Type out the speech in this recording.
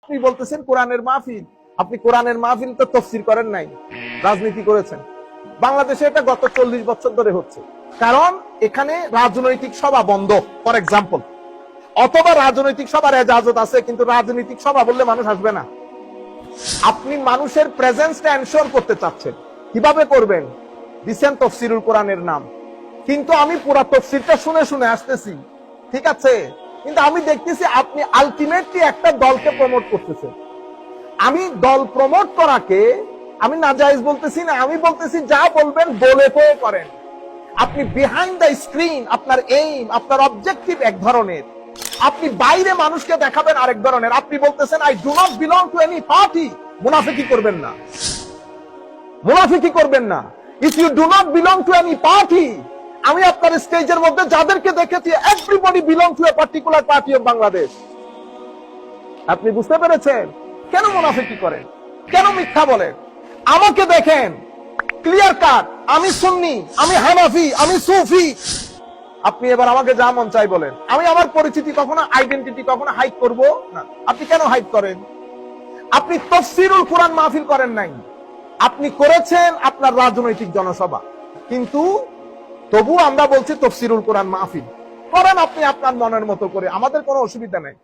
আপনি বলতেছেন কোরআনের মাহফিল, আপনি কোরআনের মাহফিল তো তাফসীর করেন নাই, রাজনীতি করেছেন। বাংলাদেশে এটা গত 40 বছর ধরে হচ্ছে, কারণ এখানে রাজনৈতিক সভা বন্ধ, ফর এক্সাম্পল, অথবা রাজনৈতিক সভার এজাজত আছে কিন্তু রাজনৈতিক সভা বললে মানুষ আসবে না। আপনি মানুষের প্রেজেন্সটা এনশোর করতে চাচ্ছেন, কিভাবে করবেন? দিচ্ছেন তাফসীরুল কোরআনের নাম, কিন্তু আমি পুরো তাফসীরটা শুনে শুনে আসতেছি, ঠিক আছে, কিন্তু আমি দেখতেছি আপনি আলটিমেটলি একটা দলকে প্রমোট করতেছেন। আমি দল প্রমোট করাকে আমি নাজায়েজ বলতেছি না, আমি বলতেছি যা বলবেন বলে কয়ে করেন। আপনি বিহাইন্ড দ্য স্ক্রিন আপনার এইম, আপনার অবজেক্টিভ এক ধরনের, আপনি বাইরে মানুষকে দেখাবেন আরেক ধরনের। আপনি বলতেছেন I do not belong to any party, মুনাফিকি করবেন না, মুনাফিকি করবেন না। If you do not belong to any party, আমি আপনার স্টেজের মধ্যে যাদেরকে দেখেছি everybody belong to a particular party of Bangladesh. আপনি বুঝতে পেরেছেন? কেন মুনাফিকি করেন, কেন মিথ্যা বলেন? আমাকে দেখেন ক্লিয়ার কাট, আমি সুন্নি, আমি হানাফি, আমি সুফি। আপনি এবার আমাকে যা মন চাই বলেন, আমি আমার পরিচিতি কখনো আইডেন্টিটি কখনো হাইড করব না। আপনি কেন হাইড করেন? আপনি তাফসীরুল কোরআন মাহফিল করেন নাই, আপনি করেছেন আপনার রাজনৈতিক জনসভা, কিন্তু তবু আমরা বলছি তাফসীরুল কোরআন মাহফিল করেন আপনি আপনার মনের মতো করে, আমাদের কোনো অসুবিধা নেই।